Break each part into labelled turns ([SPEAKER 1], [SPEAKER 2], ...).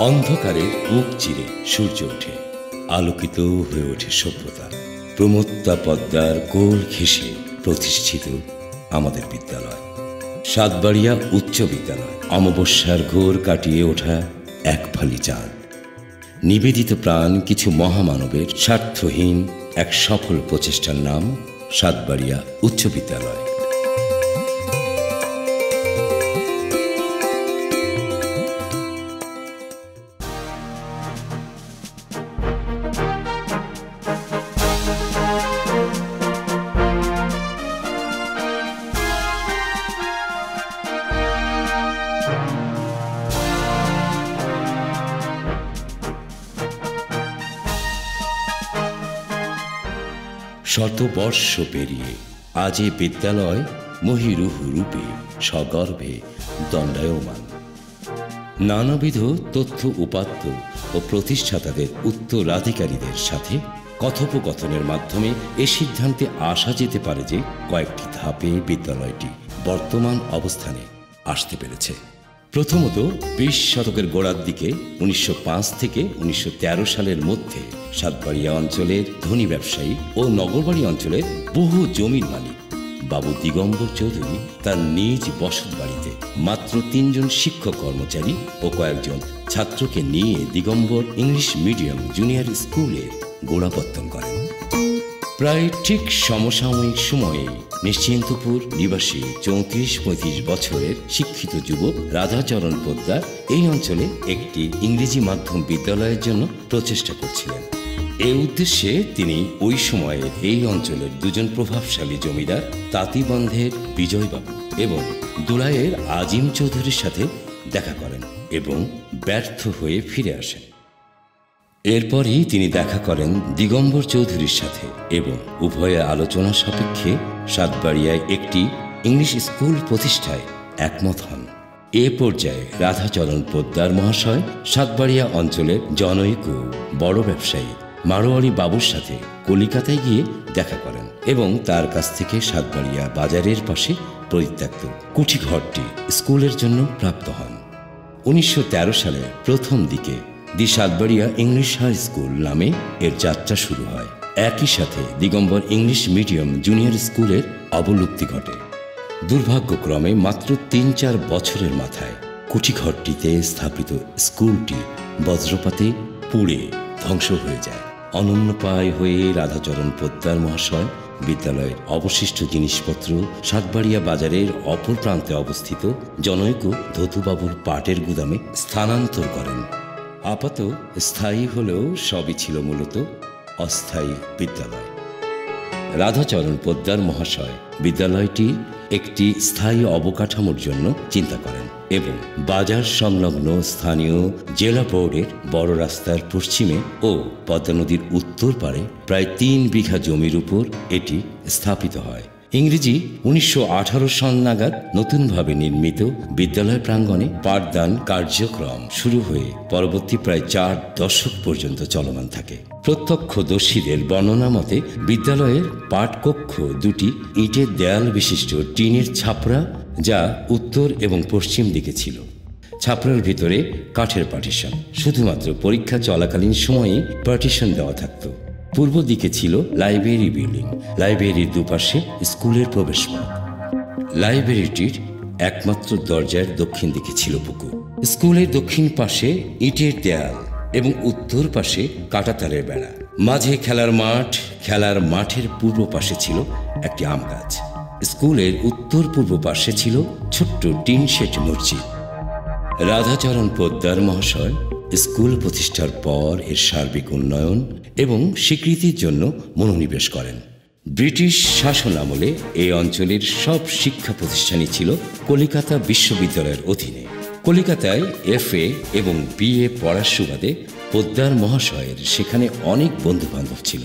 [SPEAKER 1] অন্ধকারে বুক চিরে সূর্য ওঠে, আলোকিত হয়ে ওঠে সভ্যতা। প্রমত্তা পদ্মার কোল ঘেঁষে প্রতিষ্ঠিত আমাদের বিদ্যালয় সাতবাড়িয়া উচ্চ বিদ্যালয়। অমাবস্যার ঘোর কাটিয়ে ওঠা এক ফালি চাঁদ, নিবেদিত প্রাণ কিছু মহামানবের স্বার্থহীন এক সফল প্রচেষ্টার নাম সাতবাড়িয়া উচ্চ বিদ্যালয়। শতবর্ষ পেরিয়ে আজ এ বিদ্যালয় মহিরুহ রূপে সগর্বে দণ্ডায়মান। নানাবিধ তথ্য উপাত্ত ও প্রতিষ্ঠাতাদের উত্তরাধিকারীদের সাথে কথোপকথনের মাধ্যমে এ সিদ্ধান্তে আসা যেতে পারে যে কয়েকটি ধাপে বিদ্যালয়টি বর্তমান অবস্থানে আসতে পেরেছে। প্রথমত 20 শতকের গোড়ার দিকে 1905 থেকে 1913 সালের মধ্যে সাতবাড়িয়া অঞ্চলের ধনী ব্যবসায়ী ও নগরবাড়ি অঞ্চলের বহু জমির মালিক বাবু দিগম্বর চৌধুরী তার নিজ বসত বাড়িতে মাত্র 3 জন শিক্ষক কর্মচারী ও কয়েকজন ছাত্রকে নিয়ে দিগম্বর ইংলিশ মিডিয়াম জুনিয়র স্কুলের গোড়াপত্তন করেন। প্রায় ঠিক সমসাময়িক সময়ে নিশ্চিন্তপুর নিবাসী 34-35 বছরের শিক্ষিত যুবক রাধাচরণ পোদ্দার এই অঞ্চলে একটি ইংরেজি মাধ্যম বিদ্যালয়ের জন্য প্রচেষ্টা করছিলেন। এই উদ্দেশ্যে তিনি ওই সময়ের এই অঞ্চলের 2 জন প্রভাবশালী জমিদার তাঁতিবন্ধের বিজয়বাবু এবং দুলাইয়ের আজিম চৌধুরীর সাথে দেখা করেন এবং ব্যর্থ হয়ে ফিরে আসেন। এরপরই তিনি দেখা করেন দিগম্বর চৌধুরীর সাথে এবং উভয়ে আলোচনা সাপেক্ষে সাতবাড়িয়ায় একটি ইংলিশ স্কুল প্রতিষ্ঠায় একমত হন। এ পর্যায়ে রাধাচরণ পোদ্দার মহাশয় সাতবাড়িয়া অঞ্চলের জনৈক বড় ব্যবসায়ী মারোয়ারি বাবুর সাথে কলিকাতায় গিয়ে দেখা করেন এবং তার কাছ থেকে সাতবাড়িয়া বাজারের পাশে পরিত্যক্ত কুঠিঘরটি স্কুলের জন্য প্রাপ্ত হন। 1913 সালের প্রথম দিকে দি সাতবাড়িয়া ইংলিশ হাই স্কুল নামে এর যাত্রা শুরু হয়। একই সাথে দিগম্বর ইংলিশ মিডিয়াম জুনিয়র স্কুলের অবলুপ্তি ঘটে। দুর্ভাগ্যক্রমে মাত্র 3-4 বছরের মাথায় কুঠিঘরটিতে স্থাপিত স্কুলটি বজ্রপাতে পুড়ে ধ্বংস হয়ে যায়। অনন্যপায় হয়ে রাধাচরণ পোদ্দার মহাশয় বিদ্যালয়ের অবশিষ্ট জিনিসপত্র সাতবাড়িয়া বাজারের অপর প্রান্তে অবস্থিত জনৈক ধতুবাবুর পাটের গুদামে স্থানান্তর করেন। আপাত স্থায়ী হলেও সবই ছিল মূলত অস্থায়ী বিদ্যালয়। রাধাচরণ পোদ্দার মহাশয় বিদ্যালয়টি একটি স্থায়ী অবকাঠামোর জন্য চিন্তা করেন এবং বাজার সংলগ্ন স্থানীয় জেলা বোর্ডের বড় রাস্তার পশ্চিমে ও পদ্মা নদীর উত্তর পারে প্রায় 3 বিঘা জমির উপর এটি স্থাপিত হয়। ইংরেজি 1918 সন নাগাদ নতুনভাবে নির্মিত বিদ্যালয় প্রাঙ্গণে পাঠদান কার্যক্রম শুরু হয়ে পরবর্তী প্রায় 4 দশক পর্যন্ত চলমান থাকে। প্রত্যক্ষদর্শীদের বর্ণনা মতে বিদ্যালয়ের পাঠকক্ষ 2টি ইটের দেয়াল বিশিষ্ট টিনের ছাপরা যা উত্তর এবং পশ্চিম দিকে ছিল। ছাপরার ভিতরে কাঠের পার্টিশন, শুধুমাত্র পরীক্ষা চলাকালীন সময়ে পার্টিশন দেওয়া থাকত। পূর্ব দিকে ছিল লাইব্রেরি বিল্ডিং, লাইব্রেরির দুপাশে স্কুলের প্রবেশপথ। লাইব্রেরিটির একমাত্র দরজার দক্ষিণ দিকে ছিল পুকুর। স্কুলের দক্ষিণ পাশে ইটের দেয়াল এবং উত্তর পাশে কাঁটাতারের বেড়া। মাঝে খেলার মাঠ, খেলার মাঠের পূর্ব পাশে ছিল একটি আম গাছ। স্কুলের উত্তর পূর্ব পাশে ছিল ছোট্ট টিন শেড মসজিদ। রাধাচরণ পোদ্দার মহাশয় স্কুল প্রতিষ্ঠার পর এর সার্বিক উন্নয়ন এবং স্বীকৃতির জন্য মনোনিবেশ করেন। ব্রিটিশ শাসন আমলে এই অঞ্চলের সব শিক্ষা প্রতিষ্ঠানই ছিল কলিকাতা বিশ্ববিদ্যালয়ের অধীনে। কলিকাতায় FA এবং BA পড়ার সুবাদে পোদ্দার মহাশয়ের সেখানে অনেক বন্ধুবান্ধব ছিল।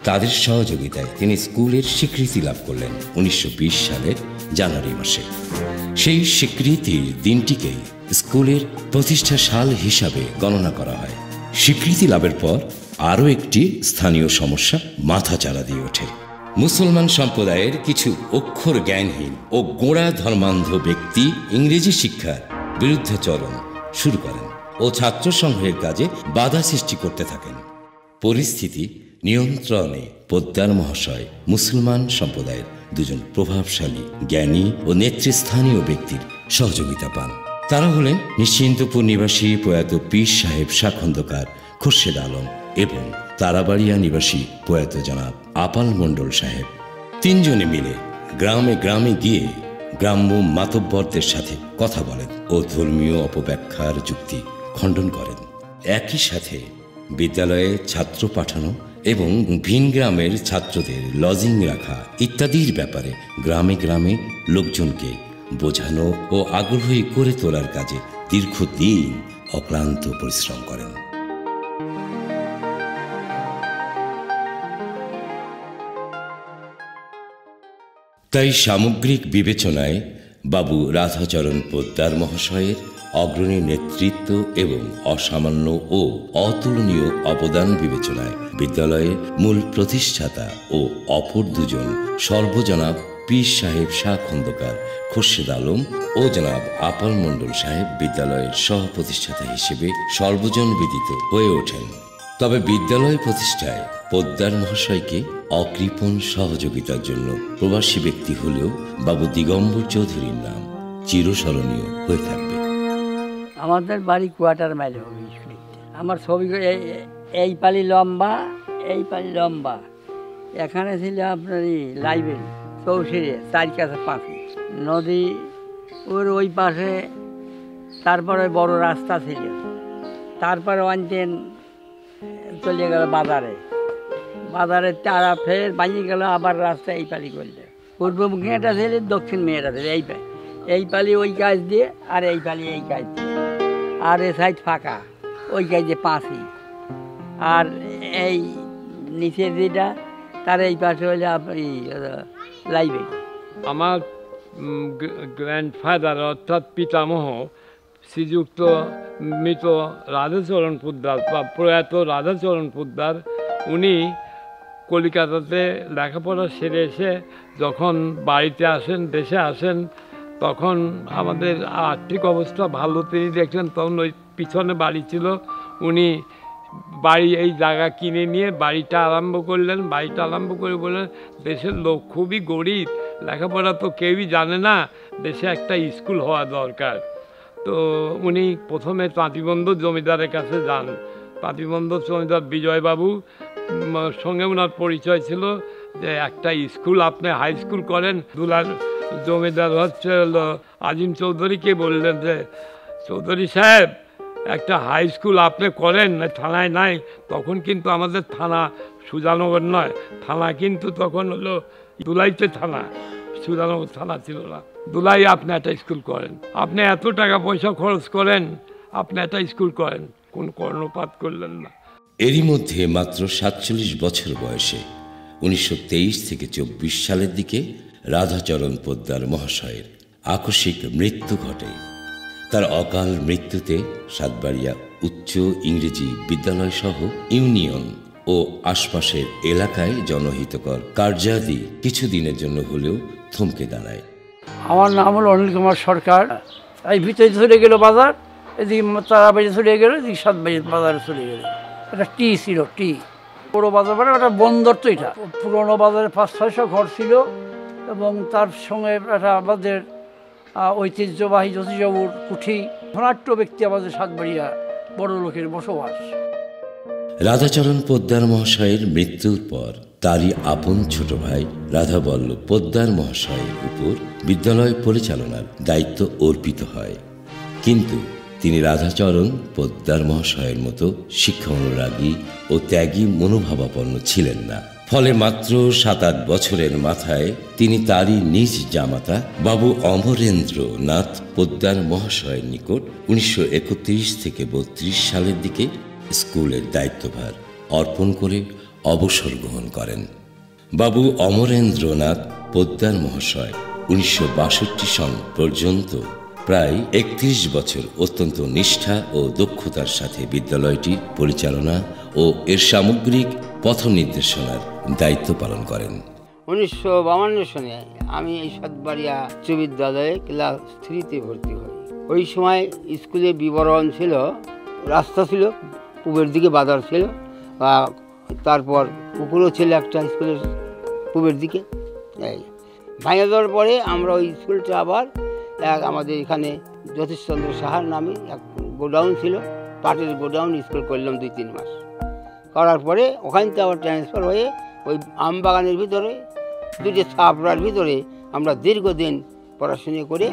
[SPEAKER 1] তাদের সহযোগিতায় তিনি স্কুলের স্বীকৃতি লাভ করলেন 1920 সালের জানুয়ারি মাসে। সেই স্বীকৃতির দিনটিকেই স্কুলের প্রতিষ্ঠা সাল হিসাবে গণনা করা হয়। স্বীকৃতি লাভের পর আরও একটি স্থানীয় সমস্যা মাথাচাড়া দিয়ে ওঠে। মুসলমান সম্প্রদায়ের কিছু অক্ষর জ্ঞানহীন ও গোঁড়া ধর্মান্ধ ব্যক্তি ইংরেজি শিক্ষার বিরুদ্ধাচরণ শুরু করেন। ও ছাত্র সংঘের কাজে বাধা সৃষ্টি করতে থাকেন। পরিস্থিতি নিয়ন্ত্রণে পোদ্দার মহাশয় মুসলমান সম্প্রদায়ের দুজন প্রভাবশালী জ্ঞানী ও নেতৃস্থানীয় ব্যক্তির সহযোগিতা পান। তারা হলেন নিশ্চিন্তপুর নিবাসী প্রয়াত পীর সাহেব শাহ খন্দকার খোরশেদ আলম এবং তারাবাড়িয়া নিবাসী প্রয়াত জনাব আপাল মণ্ডল সাহেব। তিনজনে মিলে গ্রামে গ্রামে গিয়ে গ্রাম্য মাতব্বরদের সাথে কথা বলেন ও ধর্মীয় অপব্যাখ্যার যুক্তি খণ্ডন করেন। একই সাথে বিদ্যালয়ে ছাত্র পাঠানো এবং ভিন গ্রামের ছাত্রদের লজিং রাখা ইত্যাদির ব্যাপারে গ্রামে গ্রামে লোকজনকে বোঝানো ও আগ্রহী করে তোলার কাজে দীর্ঘদিন অক্লান্ত পরিশ্রম করেন। তাই সামগ্রিক বিবেচনায় বাবু রাধাচরণ পোদ্দার মহাশয়ের অগ্রণী নেতৃত্ব এবং অসামান্য ও অতুলনীয় অবদান বিবেচনায় বিদ্যালয়ের মূল প্রতিষ্ঠাতা ও অপর দুজন সর্বজনাব পীর সাহেব শাহ খন্দকার খোরশেদ আলম ও জনাব আপাল মণ্ডল সাহেব বিদ্যালয়ের সহ প্রতিষ্ঠাতা হিসেবে সর্বজন বিদিত হয়ে ওঠেন। তবে বিদ্যালয় প্রতিষ্ঠায় পোদ্দার মহাশয়কে অকৃপণ সহযোগিতার জন্য প্রবাসী ব্যক্তি হলেও বাবু দিগম্বর চৌধুরীর নাম চিরস্মরণীয় হয়ে থাকবে।
[SPEAKER 2] আমাদের বাড়ি কোয়ার্টার মাইল হবে। আমার ছবি এই পালি লম্বা, এই পালি লম্বা। এখানে ছিল আপনার লাইব্রেরি চৌশিরে 4 কাছে 5 নদী ওর ওই পাশে, তারপরে বড় রাস্তা ছিল, তারপরে ওয়ানটেন চলে গেল বাজারে, বাজারে তারা ফের ভাঙিয়ে গেল, আবার রাস্তা এই পালি করলে। পূর্বমুখী এটা ছিল, দক্ষিণ মেয়েটা ছিল, এই পালি ওই কাজ দিয়ে, আর এই পালি এই কাজ দিয়ে, আর এ সাইড ফাঁকা, ওই কাজে 5 আর এই নিচের যেটা তার এই পাশে হলে আপনি লাইব্রেরি।
[SPEAKER 3] আমার গ্র্যান্ডফাদার অর্থাৎ পিতামহ শ্রীযুক্ত মৃত রাধাচরণ পোদ্দার বা প্রয়াত রাধাচরণ পোদ্দার, উনি কলিকাতাতে লেখাপড়া সেরে এসে যখন বাড়িতে আসেন, দেশে আসেন, তখন আমাদের আর্থিক অবস্থা ভালো তিনি দেখলেন, তখন ওই পিছনে বাড়ি ছিল, উনি বাড়ি এই জায়গা কিনে নিয়ে বাড়িটা আরম্ভ করলেন। বাড়িটা আরম্ভ করে বললেন দেশের লোক খুবই গরিব, লেখাপড়া তো কেউই জানে না, দেশে একটা স্কুল হওয়া দরকার। তো উনি প্রথমে তাঁতিবন্ধু জমিদারের কাছে যান। তাঁতিবন্ধু জমিদার বিজয়বাবু সঙ্গে ওনার পরিচয় ছিল যে একটা স্কুল আপনি হাই স্কুল করেন। দুলার জমিদার হচ্ছে আজিম চৌধুরীকে বললেন যে চৌধুরী সাহেব একটা হাই স্কুল আপনি করেন, থানায় নাই। তখন কিন্তু আমাদের থানা সুজানগর নয়, থানা কিন্তু তখন হলো দুলাইতে থানা, সুজানগর থানা ছিল না। দুলাই আপনি একটা স্কুল করেন, আপনি এত টাকা পয়সা খরচ করেন, আপনি একটা স্কুল করেন, কোন কর্ণপাত করলেন না।
[SPEAKER 1] এরই মধ্যে মাত্র 47 বছর বয়সে 1923 থেকে 24 সালের দিকে রাধাচরণ পোদ্দার মহাশয়ের আকস্মিক মৃত্যু ঘটে। তার অকাল মৃত্যুতে সাতবাড়িয়া উচ্চ ইংরেজি বিদ্যালয় সহ ইউনিয়ন ও আশপাশের এলাকায় জনহিতকর কার্যাদি কিছুদিনের জন্য হলেও থমকে দাঁড়ায়।
[SPEAKER 2] আমার নাম হলো অনিল কুমার সরকার। এই ভিতরে চলে গেল বাজার, এদিকে তারাবাড়ি চলে গেল, এদিকে সাতবাড়ির বাজারে চলে গেল। একটা টি ছিল, টি বড় বাজার, মানে একটা বন্দর। তো এটা পুরোনো বাজারে 500-600 ঘর ছিল এবং তার সঙ্গে একটা আমাদের ঐতিহ্যবাহী জ্যোতিষবাবুর কুঠি, ধনাঢ্য ব্যক্তি আমাদের সাতবাড়িয়া বড় লোকের বসবাস।
[SPEAKER 1] রাধাচরণ পোদ্দার মহাশয়ের মৃত্যুর পর তারই আপন ছোট ভাই রাধাবল্লভ পোদ্দার মহাশয়ের উপর বিদ্যালয় পরিচালনার দায়িত্ব অর্পিত হয়। কিন্তু তিনি রাধাচরণ পোদ্দার মহাশয়ের মতো শিক্ষা অনুরাগী ও ত্যাগী মনোভাবাপন্ন ছিলেন না। ফলে মাত্র 7-8 বছরের মাথায় তিনি তারই নিজ জামাতা বাবু অমরেন্দ্রনাথ পোদ্দার মহাশয়ের নিকট 1931 থেকে 32 সালের দিকে স্কুলের দায়িত্বভার অর্পণ করে অবসর গ্রহণ করেন। বাবু অমরেন্দ্রনাথ পোদ্দার মহাশয় 1962 সন পর্যন্ত প্রায় 31 বছর অত্যন্ত নিষ্ঠা ও দক্ষতার সাথে বিদ্যালয়টি পরিচালনা ও এর সামগ্রিক পথ নির্দেশনার দায়িত্ব পালন করেন।
[SPEAKER 4] 1952 সনে আমি এই সাতবাড়িয়া উচ্চ বিদ্যালয়ে ক্লাস 3-তে ভর্তি হই। ওই সময় স্কুলে বিবরণ ছিল রাস্তা ছিল, পূবের দিকে বাজার ছিল, তারপর পুকুরও ছিল একটা স্কুলের পূবের দিকে। এই ভাঙে দেওয়ার পরে আমরা ওই স্কুলটা আবার আমাদের এখানে জ্যোতিষচন্দ্র সাহার নামে এক গোডাউন ছিল, পাটের গোডাউন, স্কুল করলাম 2-3 মাস। করার পরে ওখান থেকে আবার ট্রান্সফার হয়ে ওই আমবাগানের ভিতরে 2টে ছাপড়ার ভিতরে আমরা দীর্ঘদিন পড়াশুনো করে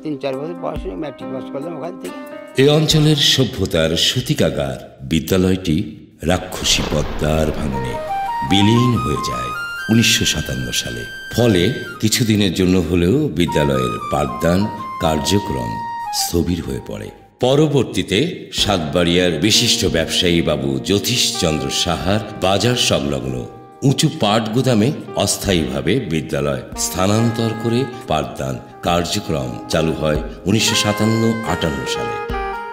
[SPEAKER 4] 3-4 বছর পড়াশুনো ম্যাট্রিক পাস করলাম ওখান থেকে।
[SPEAKER 1] এই অঞ্চলের সভ্যতার সূতিকাগার বিদ্যালয়টি রাক্ষসী পদ্মার ভাঙনে বিলীন হয়ে যায় 1957 সালে। ফলে কিছুদিনের জন্য হলেও বিদ্যালয়ের পাঠদান কার্যক্রম স্থবির হয়ে পড়ে। পরবর্তীতে সাতবাড়িয়ার বিশিষ্ট ব্যবসায়ী বাবু জ্যোতিষচন্দ্র সাহার বাজার সংলগ্ন উঁচু পাট গুদামে অস্থায়ীভাবে বিদ্যালয় স্থানান্তর করে পাঠদান কার্যক্রম চালু হয় 1957-58 সালে।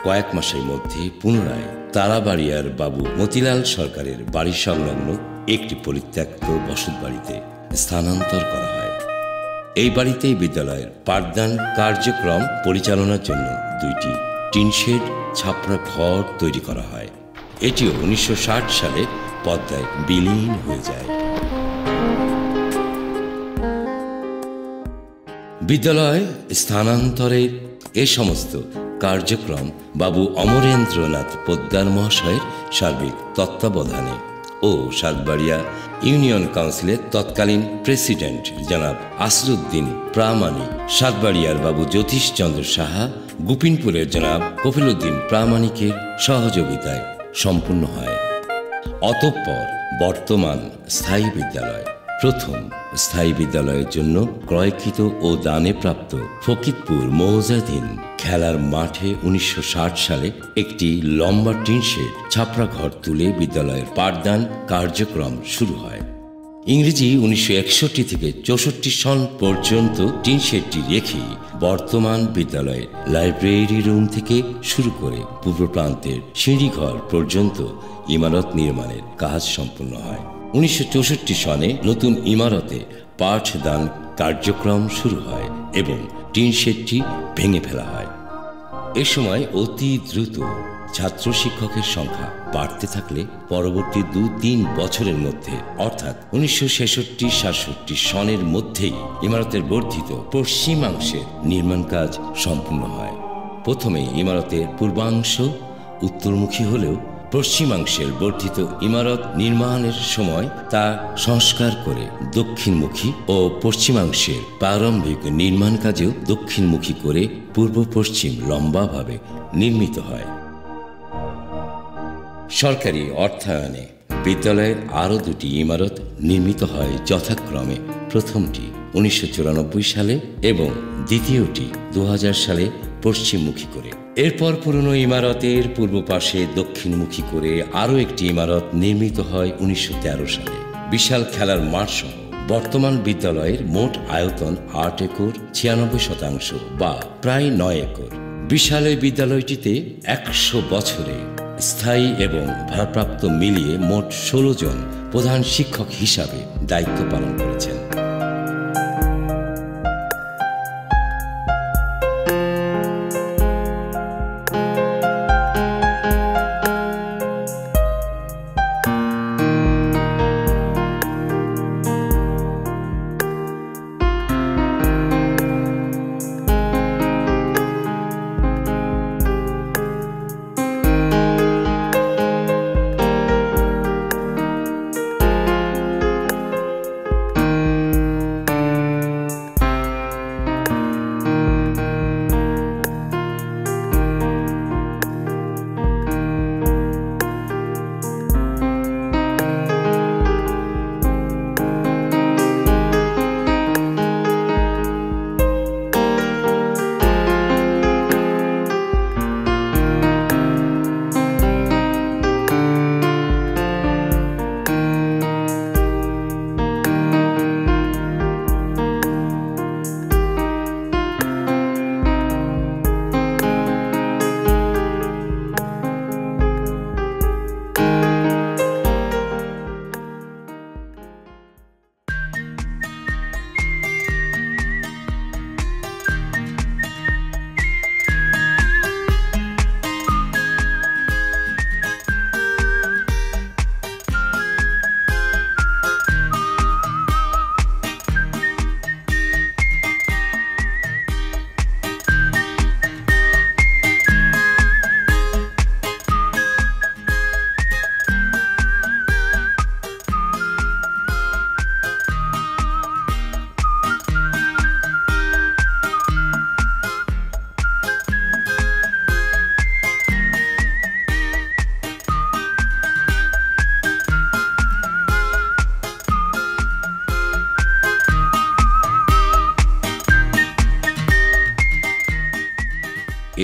[SPEAKER 1] কয়েক মাসের মধ্যে পুনরায় তারাবাড়িয়ার বাবু মতিলাল সরকারের বাড়ি সংলগ্ন একটি পরিত্যক্ত বসতবাড়িতে স্থানান্তর করা হয়। এই বাড়িতেই বিদ্যালয়ের পাঠদান কার্যক্রম পরিচালনার জন্য 2টি টিনশেড ছাপড়া ঘর তৈরি করা হয়। এটিও 1960 সালে পদ্মায় বিলীন হয়ে যায়। বিদ্যালয় স্থানান্তরের এ সমস্ত কার্যক্রম বাবু অমরেন্দ্রনাথ পোদ্দার মহাশয়ের সার্বিক তত্ত্বাবধানে ও সাতবাড়িয়া ইউনিয়ন কাউন্সিলের তৎকালীন প্রেসিডেন্ট জনাব আসরুদ্দিন প্রামাণিক, সাতবাড়িয়ার বাবু জ্যোতিষচন্দ্র সাহা, গোপিনপুরের জনাব কপিলউদ্দিন প্রামাণিকের সহযোগিতায় সম্পূর্ণ হয়। অতঃপর বর্তমান স্থায়ী বিদ্যালয় প্রথম স্থায়ী বিদ্যালয়ের জন্য ক্রয়কৃত ও দানে প্রাপ্ত ফকিরপুর মৌজাধীন খেলার মাঠে 1960 সালে একটি লম্বা টিনশেড ছাপড়া ঘর তুলে বিদ্যালয়ের পাঠদান কার্যক্রম শুরু হয়। ইংরেজি 1961 থেকে 64 সন পর্যন্ত টিনশেডটি রেখে বর্তমান বিদ্যালয়ের লাইব্রেরি রুম থেকে শুরু করে পূর্ব প্রান্তের সিঁড়িঘর পর্যন্ত ইমারত নির্মাণের কাজ সম্পূর্ণ হয়। 1964 সনে নতুন ইমারতে পাঠদান কার্যক্রম শুরু হয় এবং টিনশেডটি ভেঙে ফেলা হয়। এ সময় অতি দ্রুত ছাত্র শিক্ষকের সংখ্যা বাড়তে থাকলে পরবর্তী 2-3 বছরের মধ্যে অর্থাৎ 1966-67 সনের মধ্যেই ইমারতের বর্ধিত পশ্চিমাংশের নির্মাণ কাজ সম্পূর্ণ হয়। প্রথমে ইমারতের পূর্বাংশ উত্তরমুখী হলেও পশ্চিমাংশের বর্ধিত ইমারত নির্মাণের সময় তা সংস্কার করে দক্ষিণমুখী ও পশ্চিমাংশের প্রারম্ভিক নির্মাণ কাজেও দক্ষিণমুখী করে পূর্ব পশ্চিম লম্বাভাবে নির্মিত হয়। সরকারি অর্থায়নে বিদ্যালয়ের আরও 2টি ইমারত নির্মিত হয় যথাক্রমে প্রথমটি 1994 সালে এবং দ্বিতীয়টি 2000 সালে পশ্চিমমুখী করে। এরপর পুরনো ইমারতের পূর্ব পাশে দক্ষিণমুখী করে আরও একটি ইমারত নির্মিত হয় 1913 সালে। বিশাল খেলার মাঠ সহ বর্তমান বিদ্যালয়ের মোট আয়তন 8 একর 96% বা প্রায় 9 একর। বিশাল এই বিদ্যালয়টিতে 100 বছরে স্থায়ী এবং ভারপ্রাপ্ত মিলিয়ে মোট 16 জন প্রধান শিক্ষক হিসাবে দায়িত্ব পালন করেছেন।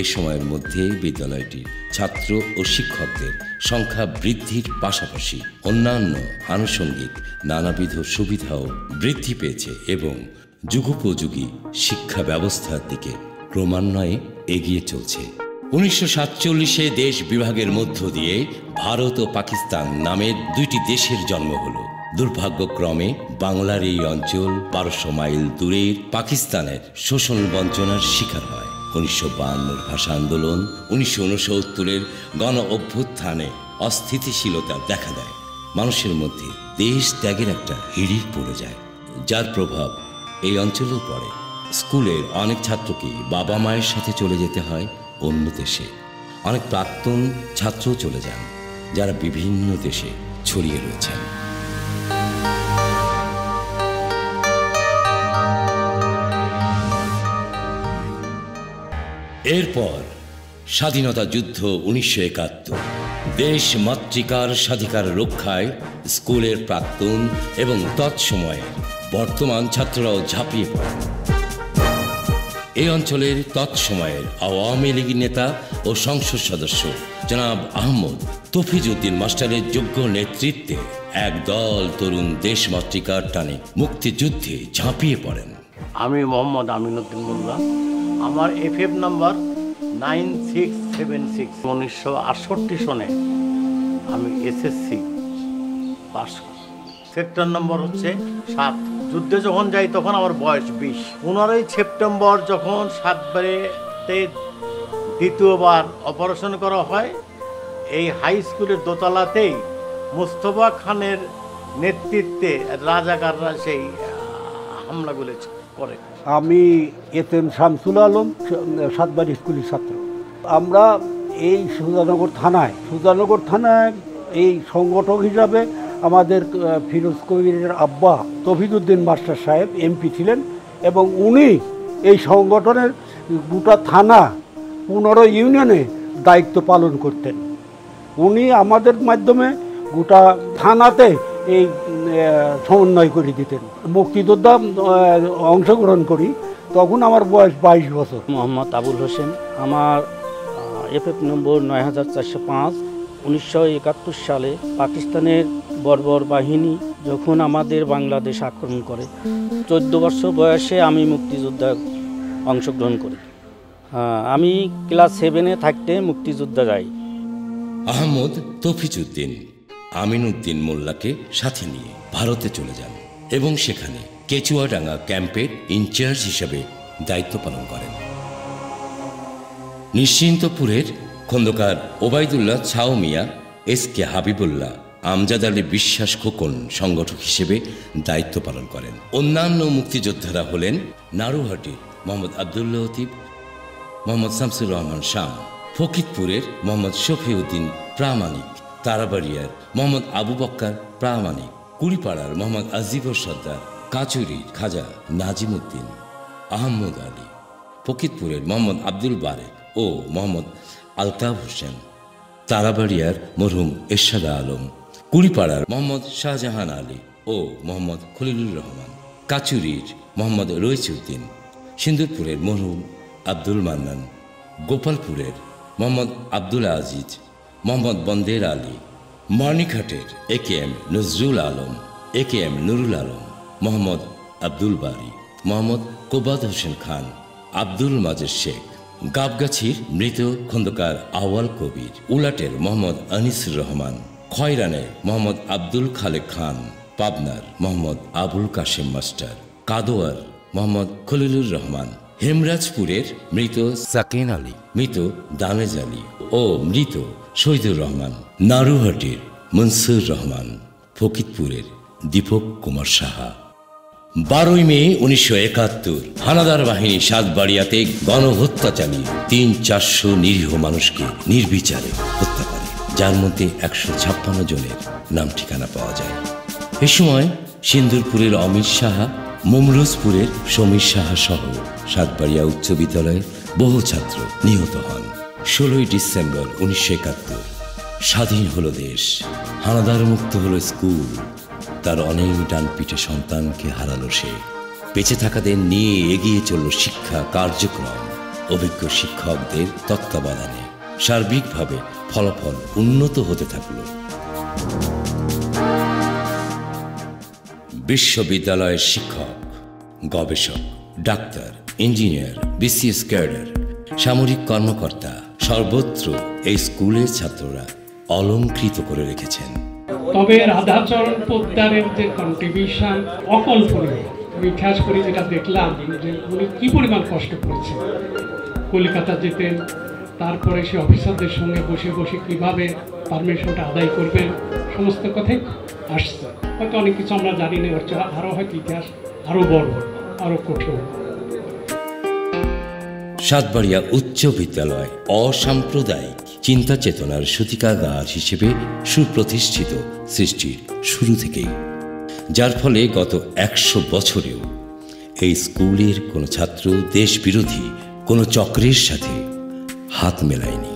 [SPEAKER 1] এ সময়ের মধ্যে বিদ্যালয়টির ছাত্র ও শিক্ষকদের সংখ্যা বৃদ্ধির পাশাপাশি অন্যান্য আনুষঙ্গিক নানাবিধ সুবিধাও বৃদ্ধি পেয়েছে এবং যুগোপযোগী শিক্ষা ব্যবস্থার দিকে ক্রমান্বয়ে এগিয়ে চলছে। 1947-এ দেশ বিভাগের মধ্য দিয়ে ভারত ও পাকিস্তান নামের দুইটি দেশের জন্ম হলো। দুর্ভাগ্যক্রমে বাংলার এই অঞ্চল 1200 মাইল দূরের পাকিস্তানের শোষণ বঞ্চনার শিকার হয়। 1952-এর ভাষা আন্দোলন, 1969-এর গণ অভ্যুত্থানে অস্থিতিশীলতা দেখা দেয়। মানুষের মধ্যে দেশ ত্যাগের একটা হিড়িক পড়ে যায়, যার প্রভাব এই অঞ্চলেও পড়ে। স্কুলের অনেক ছাত্রকে বাবা মায়ের সাথে চলে যেতে হয় অন্য দেশে। অনেক প্রাক্তন ছাত্রও চলে যান, যারা বিভিন্ন দেশে ছড়িয়ে রয়েছেন। এরপর স্বাধীনতা যুদ্ধ 1971। দেশ মাতৃকার স্বাধিকার রক্ষায় স্কুলের প্রাক্তন এবং তৎসময়ের বর্তমান ছাত্ররাও ঝাঁপিয়ে পড়ে। এই অঞ্চলের তৎসময়ের আওয়ামী লীগ নেতা ও সংসদ সদস্য জনাব আহমদ তফিজউদ্দিন মাস্টারের যোগ্য নেতৃত্বে এক দল তরুণ দেশ মাতৃকার টানে মুক্তিযুদ্ধে ঝাঁপিয়ে পড়েন।
[SPEAKER 5] আমি মোহাম্মদ আমিনুদ্দিন মোল্লা। আমার এফএফ নাম্বার 9676। 1968 সনে আমি এসএসসি পাস করি। সেক্টর নম্বর হচ্ছে 7। যুদ্ধে যখন যাই তখন আমার বয়স 20। 15ই সেপ্টেম্বর যখন 7 বারেতে দ্বিতীয়বার অপারেশন করা হয়, এই হাই স্কুলের দোতলাতেই মোস্তফা খানের নেতৃত্বে রাজাকাররা সেই হামলাগুলো করে।
[SPEAKER 6] আমি এতেম শামসুল আলম, সাতবাড়ি স্কুলের ছাত্র। আমরা এই সুজানগর থানায় এই সংগঠক হিসাবে আমাদের ফিরোজ কবিরের আব্বা তফিজউদ্দিন মাস্টার সাহেব এমপি ছিলেন এবং উনি এই সংগঠনের গোটা থানা 15 ইউনিয়নে দায়িত্ব পালন করতেন। উনি আমাদের মাধ্যমে গোটা থানাতে এই সমন্বয় করে দিতেন। মুক্তিযোদ্ধা অংশগ্রহণ করি, তখন আমার বয়স 22 বছর।
[SPEAKER 7] মোহাম্মদ আবুল হোসেন। আমার এফএফ নম্বর 9405। 1971 সালে পাকিস্তানের বর্বর বাহিনী যখন আমাদের বাংলাদেশ আক্রমণ করে, 14 বছর বয়সে আমি মুক্তিযোদ্ধা অংশগ্রহণ করি। আমি ক্লাস 7-এ থাকতে মুক্তিযোদ্ধা যাই।
[SPEAKER 1] আহমদ তফিজউদ্দিন আমিনুদ্দিন মোল্লাকে সাথে নিয়ে ভারতে চলে যান এবং সেখানে কেচুয়াডাঙ্গা ক্যাম্পের ইনচার্জ হিসেবে দায়িত্ব পালন করেন। নিশ্চিন্তপুরের খন্দকার ওবায়দুল্লাহ ছাও মিয়া, এসকে হাবিবুল্লাহ, আমজাদ আলী বিশ্বাস খোকন সংগঠক হিসেবে দায়িত্ব পালন করেন। অন্যান্য মুক্তিযোদ্ধারা হলেন নারুহাটির মোহাম্মদ আবদুল্লাহ লতিফ, মোহাম্মদ শামসুর রহমান শাম, ফকিরপুরের মোহাম্মদ শফিউদ্দিন প্রামাণিক, তারাবাড়িয়ার মোহাম্মদ আবু বক্কর প্রামাণিক, কুড়িপাড়ার মোহাম্মদ আজিবর সর্দার, কাচুরির খাজা নাজিমুদ্দিন আহমদ আলী, ফকিরপুরের মোহাম্মদ আব্দুল বারেক ও মোহাম্মদ আলতাফ হোসেন, তারাবাড়িয়ার মরহুম এরশাদা আলম, কুড়িপাড়ার মোহাম্মদ শাহজাহান আলী ও মোহাম্মদ খলিলুর রহমান, কাচুরির মোহাম্মদ রইচউদ্দিন, সিন্দুরপুরের মরহুম আব্দুল মান্নান, গোপালপুরের মোহাম্মদ আব্দুল আজিজ, মোহাম্মদ বন্দের আলী, মানিকহাটের AKM নজরুল আলম, AKM নুরুল আলম, মোহাম্মদ আব্দুল বারি, মোহাম্মদ কোবাদ হোসেন খান, আব্দুল মাজেদ শেখ, গাবগাছির মৃত খন্দকার আওয়াল কবির, উলাটের মোহাম্মদ আনিসুর রহমান, খয়রানের মোহাম্মদ আব্দুল খালেক খান, পাবনার মোহাম্মদ আবুল কাশেম মাস্টার, কাদোয়ার মোহাম্মদ খলিলুর রহমান, হেমরাজপুরের মৃত সাকিন আলী, মৃত দানেজ আলী ও মৃত শহীদুর রহমান, নারুহাটির মনসুর রহমান, ফকিরপুরের দীপক কুমার সাহা। 12ই মে 1971 হানাদার বাহিনী সাতবাড়িয়াতে গণহত্যা চালিয়ে 300-400 নিরীহ মানুষকে নির্বিচারে হত্যা করে, যার মধ্যে 156 জনের নাম ঠিকানা পাওয়া যায়। এ সময় সিন্দুরপুরের অমিত সাহা, মুমরুজপুরের সমীর সাহা সহ সাতবাড়িয়া উচ্চ বিদ্যালয়ের বহু ছাত্র নিহত হন। 16ই ডিসেম্বর 1971 স্বাধীন হলো দেশ, হানাদার মুক্ত হলো স্কুল। তার অনেক ডানপিটে সন্তানকে হারালো সে। বেঁচে থাকাদের নিয়ে এগিয়ে চলল শিক্ষা কার্যক্রম। অভিজ্ঞ শিক্ষকদের তত্ত্বাবধানে সার্বিকভাবে ফলাফল উন্নত হতে থাকল। বিশ্ববিদ্যালয়ের শিক্ষক, গবেষক, ডাক্তার, ইঞ্জিনিয়ার, বিসিএস ক্যাডার, সামরিক কর্মকর্তা সর্বত্র এই স্কুলের ছাত্ররা অলংকৃত করে রেখেছেন।
[SPEAKER 8] তবে রাধাচরণ পোদ্দারের যে কন্ট্রিবিউশন অকল্পনীয়। আমি খেয়াল করি যেটা দেখলাম যে উনি কী পরিমাণ কষ্ট করেছেন। কলকাতা যেতেন, তারপরে সে অফিসারদের সঙ্গে বসে বসে কীভাবে পারমিশনটা আদায় করবেন, সমস্ত কথাই আসছে। হয়তো অনেক কিছু আমরা জানি না, হচ্ছে আরও হয়তো ইতিহাস আরও বড়, আরও কঠিন।
[SPEAKER 1] সাতবাড়িয়া উচ্চ বিদ্যালয় অসাম্প্রদায়িক চিন্তা চেতনার সূতিকাগার হিসেবে সুপ্রতিষ্ঠিত সৃষ্টির শুরু থেকেই, যার ফলে গত 100 বছরেও এই স্কুলের কোনো ছাত্র দেশবিরোধী কোনো চক্রের সাথে হাত মেলায়নি।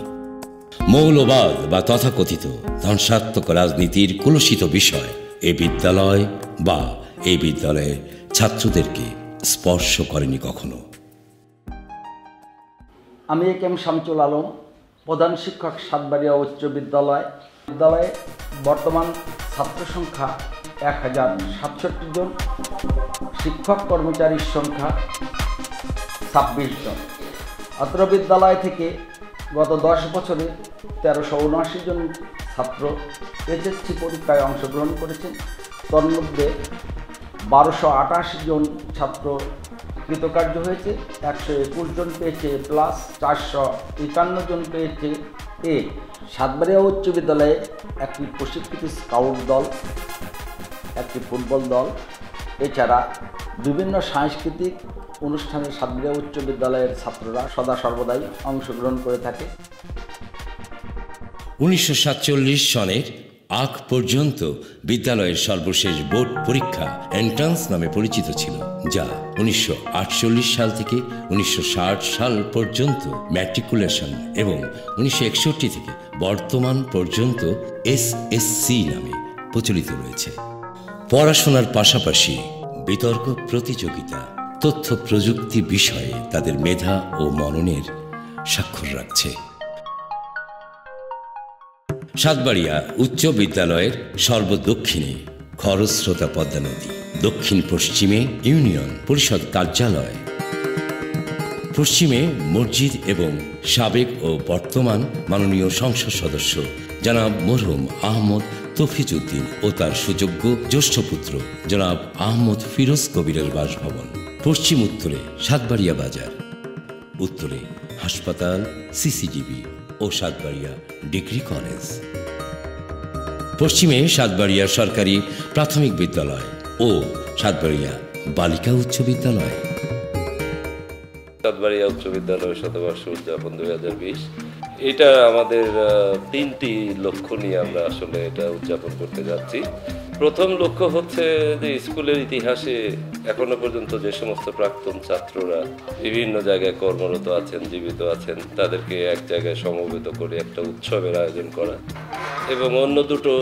[SPEAKER 1] মৌলবাদ বা তথাকথিত ধ্বংসাত্মক রাজনীতির কলুষিত বিষয় এই বিদ্যালয় বা এই বিদ্যালয়ের ছাত্রদেরকে স্পর্শ করেনি কখনো।
[SPEAKER 9] আমি এম শামসুল আলম, প্রধান শিক্ষক সাতবাড়িয়া উচ্চ বিদ্যালয়। বিদ্যালয়ে বর্তমান ছাত্র সংখ্যা 1067 জন, শিক্ষক কর্মচারীর সংখ্যা 26 জন। অত্র বিদ্যালয় থেকে গত 10 বছরে 1379 জন ছাত্র এইচএসসি পরীক্ষায় অংশগ্রহণ করেছেন। তার মধ্যে 1288 জন ছাত্র কৃতকার্য হয়েছে, 121 জন পেয়েছে প্লাস, 451 জন পেয়েছে এ। সাতবাড়িয়া উচ্চ বিদ্যালয়ে একটি প্রশিক্ষিত স্কাউট দল, একটি ফুটবল দল, এছাড়া বিভিন্ন সাংস্কৃতিক অনুষ্ঠানে সাতবাড়িয়া উচ্চ বিদ্যালয়ের ছাত্ররা সদা সর্বদাই অংশগ্রহণ করে থাকে।
[SPEAKER 1] 1947 সনের আগ পর্যন্ত বিদ্যালয়ের সর্বশেষ বোর্ড পরীক্ষা এন্ট্রান্স নামে পরিচিত ছিল, যা 1948 সাল থেকে 1960 সাল পর্যন্ত ম্যাট্রিকুলেশন এবং 1961 থেকে বর্তমান পর্যন্ত এসএসসি নামে প্রচলিত রয়েছে। পড়াশোনার পাশাপাশি বিতর্ক প্রতিযোগিতা, তথ্য প্রযুক্তি বিষয়ে তাদের মেধা ও মননের স্বাক্ষর রাখছে। সাতবাড়িয়া উচ্চ বিদ্যালয়ের সর্বদক্ষিণে খরস্রোতা পদ্মা নদী, দক্ষিণ পশ্চিমে ইউনিয়ন পরিষদ কার্যালয়, পশ্চিমে মসজিদ এবং সাবেক ও বর্তমান মাননীয় সংসদ সদস্য জনাব মরহুম আহমদ তফিজউদ্দিন ও তার সুযোগ্য জ্যেষ্ঠ পুত্র জনাব আহমদ ফিরোজ কবিরের বাসভবন। পশ্চিম উত্তরে সাতবাড়িয়া বাজার, উত্তরে হাসপাতাল, সিসিটিভি ও সাতবাড়িয়া ডিগ্রি কলেজ। পশ্চিমে সাতবাড়িয়া সরকারি প্রাথমিক বিদ্যালয় ও সাতবাড়িয়া বালিকা উচ্চ বিদ্যালয়।
[SPEAKER 10] সাতবাড়িয়া উচ্চ বিদ্যালয় শতবর্ষ উদযাপন 2020, এটা আমাদের 3টি লক্ষ্য নিয়ে আমরা আসলে এটা উদযাপন করতে যাচ্ছি। প্রথম লক্ষ্য হচ্ছে যে স্কুলের ইতিহাসে এখনো পর্যন্ত যে সমস্ত প্রাক্তন ছাত্ররা বিভিন্ন জায়গায় কর্মরত আছেন, জীবিত আছেন, তাদেরকে এক জায়গায় সমবেত করে একটা উৎসবের আয়োজন করা। এবং অন্য দুটো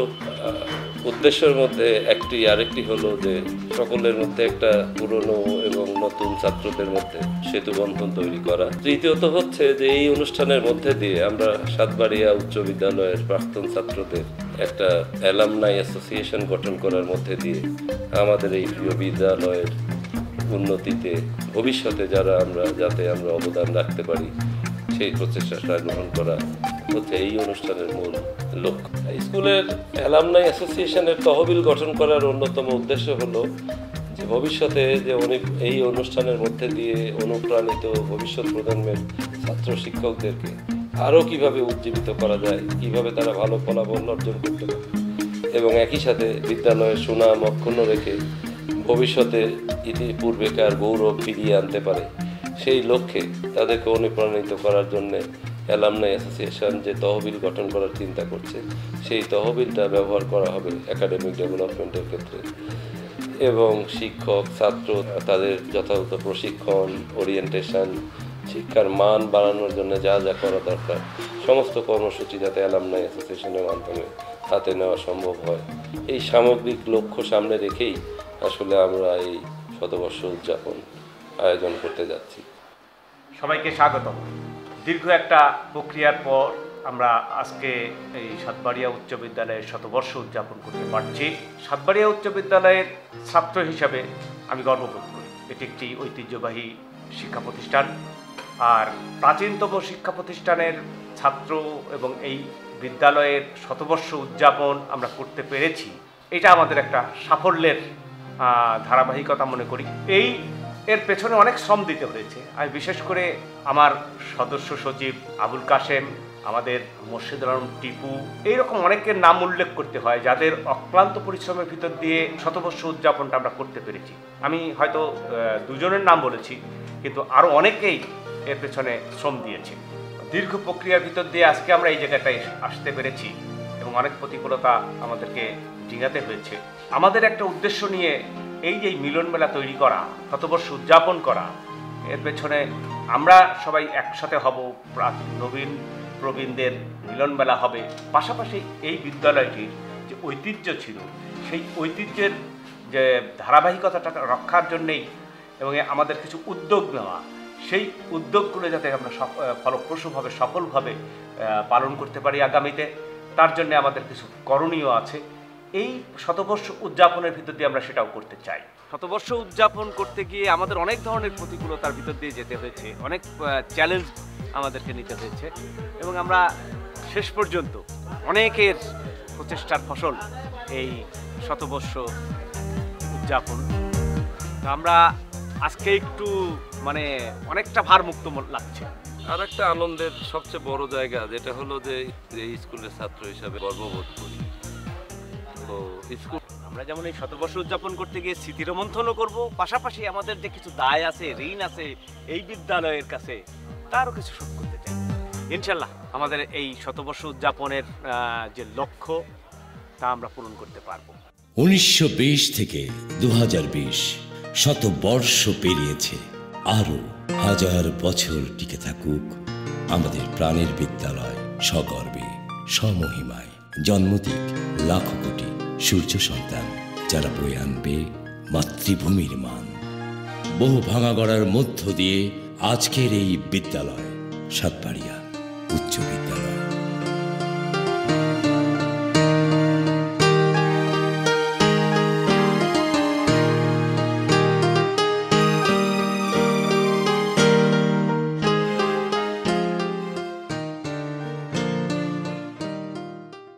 [SPEAKER 10] উদ্দেশ্যের মধ্যে আরেকটি হলো যে সকলের মধ্যে একটা পুরনো এবং নতুন ছাত্রদের মধ্যে সেতু বন্ধন তৈরি করা। তৃতীয়ত হচ্ছে যে এই অনুষ্ঠানের মধ্যে দিয়ে আমরা সাতবাড়িয়া উচ্চ বিদ্যালয়ের প্রাক্তন ছাত্রদের একটা অ্যালামনাই অ্যাসোসিয়েশন গঠন করার মধ্যে দিয়ে আমাদের এই প্রিয় বিদ্যালয়ের উন্নতিতে ভবিষ্যতে যাতে আমরা অবদান রাখতে পারি সেই প্রচেষ্টাটা গ্রহণ করা হচ্ছে এই অনুষ্ঠানের মূল লক্ষ্য। স্কুলের অ্যালামনাই অ্যাসোসিয়েশনের তহবিল গঠন করার অন্যতম উদ্দেশ্য হলো যে ভবিষ্যতে যে এই অনুষ্ঠানের মধ্যে দিয়ে অনুপ্রাণিত ভবিষ্যৎ প্রজন্মের ছাত্র শিক্ষকদেরকে আরও কীভাবে উজ্জীবিত করা যায়, কীভাবে তারা ভালো ফলাফল অর্জন করতে পারে এবং একই সাথে বিদ্যালয়ের সুনাম অক্ষুণ্ণ রেখে ভবিষ্যতে পূর্বেকার গৌরব ফিরিয়ে আনতে পারে, সেই লক্ষ্যে তাদেরকে অনুপ্রাণিত করার জন্যে অ্যালামনাই অ্যাসোসিয়েশন যে তহবিল গঠন করার চিন্তা করছে, সেই তহবিলটা ব্যবহার করা হবে একাডেমিক ডেভেলপমেন্টের ক্ষেত্রে এবং শিক্ষক ছাত্র তাদের যথাযথ প্রশিক্ষণ, ওরিয়েন্টেশন, শিক্ষার মান বাড়ানোর জন্য যা যা করা দরকার সমস্ত কর্মসূচি যাতে অ্যালামনাই অ্যাসোসিয়েশনের মাধ্যমে হাতে নেওয়া সম্ভব হয়, এই সামগ্রিক লক্ষ্য সামনে রেখেই আসলে আমরা এই শতবর্ষ উদযাপন আয়োজন করতে যাচ্ছি।
[SPEAKER 11] সবাইকে স্বাগতম। দীর্ঘ একটা প্রক্রিয়ার পর আমরা আজকে এই সাতবাড়িয়া উচ্চ বিদ্যালয়ের শতবর্ষ উদযাপন করতে পারছি। সাতবাড়িয়া উচ্চ বিদ্যালয়ের ছাত্র হিসাবে আমি গর্ববোধ করি। এটি একটি ঐতিহ্যবাহী শিক্ষা প্রতিষ্ঠান, আর প্রাচীনতম শিক্ষা প্রতিষ্ঠানের ছাত্র এবং এই বিদ্যালয়ের শতবর্ষ উদযাপন আমরা করতে পেরেছি, এটা আমাদের একটা সাফল্যের ধারাবাহিকতা মনে করি। এর পেছনে অনেক শ্রম দিতে হয়েছে। আমি বিশেষ করে আমার সদস্য সচিব আবুল কাশেম, আমাদের মোর্শেদুল আলম টিপু, এইরকম অনেকের নাম উল্লেখ করতে হয় যাদের অক্লান্ত পরিশ্রমের ভিতর দিয়ে শতবর্ষ উদযাপনটা আমরা করতে পেরেছি। আমি হয়তো দুজনের নাম বলেছি, কিন্তু আরও অনেকেই এর পেছনে শ্রম দিয়েছে। দীর্ঘ প্রক্রিয়ার ভিতর দিয়ে আজকে আমরা এই জায়গাটায় আসতে পেরেছি এবং অনেক প্রতিকূলতা আমাদেরকে ডিঙাতে হয়েছে। আমাদের একটা উদ্দেশ্য নিয়ে এই যে মিলন মেলা তৈরি করা, শতবর্ষ উদযাপন করা, এর পেছনে আমরা সবাই একসাথে হব, নবীন প্রবীণদের মিলন মেলা হবে, পাশাপাশি এই বিদ্যালয়টির যে ঐতিহ্য ছিল সেই ঐতিহ্যের যে ধারাবাহিকতাটা রক্ষার জন্যেই এবং আমাদের কিছু উদ্যোগ নেওয়া, সেই উদ্যোগগুলো যাতে আমরা ফলপ্রসূভাবে সফলভাবে পালন করতে পারি আগামীতে, তার জন্য আমাদের কিছু করণীয় আছে। এই শতবর্ষ উদযাপনের ভিতর দিয়ে আমরা সেটাও করতে চাই। শতবর্ষ উদযাপন করতে গিয়ে আমাদের অনেক ধরনের প্রতিকূলতার ভিতর দিয়ে যেতে হয়েছে, অনেক চ্যালেঞ্জ আমাদেরকে নিতে হয়েছে এবং আমরা শেষ পর্যন্ত অনেকের প্রচেষ্টার ফসল এই শতবর্ষ উদযাপন। আমরা আজকে একটু অনেকটা ভারমুক্ত লাগছে।
[SPEAKER 10] আর একটা আনন্দের সবচেয়ে বড় জায়গা যেটা হলো যে এই স্কুলের ছাত্র হিসাবে গর্ববোধ করি। তো স্কুল
[SPEAKER 11] আমরা যেমন এই শতবর্ষ উদযাপন করতে গিয়ে স্মৃতি রোমন্থনও করব, পাশাপাশি আমাদের যে কিছু দায় আছে, ঋণ আছে এই বিদ্যালয়ের কাছে, তারও কিছু শোধ করতে চাই। ইনশাল্লাহ আমাদের এই শতবর্ষ উদযাপনের যে লক্ষ্য, তা আমরা পূরণ করতে পারবো।
[SPEAKER 1] 1920 থেকে 2020 শতবর্ষ পেরিয়েছে। আরো 1000 বছর টিকে থাকুক আমাদের প্রাণের বিদ্যালয়, সগর্বে সমহিমায় জন্ম দিক লাখো কোটি সূর্য সন্তান, যারা বয়ে আনবে মাতৃভূমির মান। বহু ভাঙা গড়ার মধ্য দিয়ে আজকের এই বিদ্যালয় সাতবাড়িয়া উচ্চ বিদ্যালয়।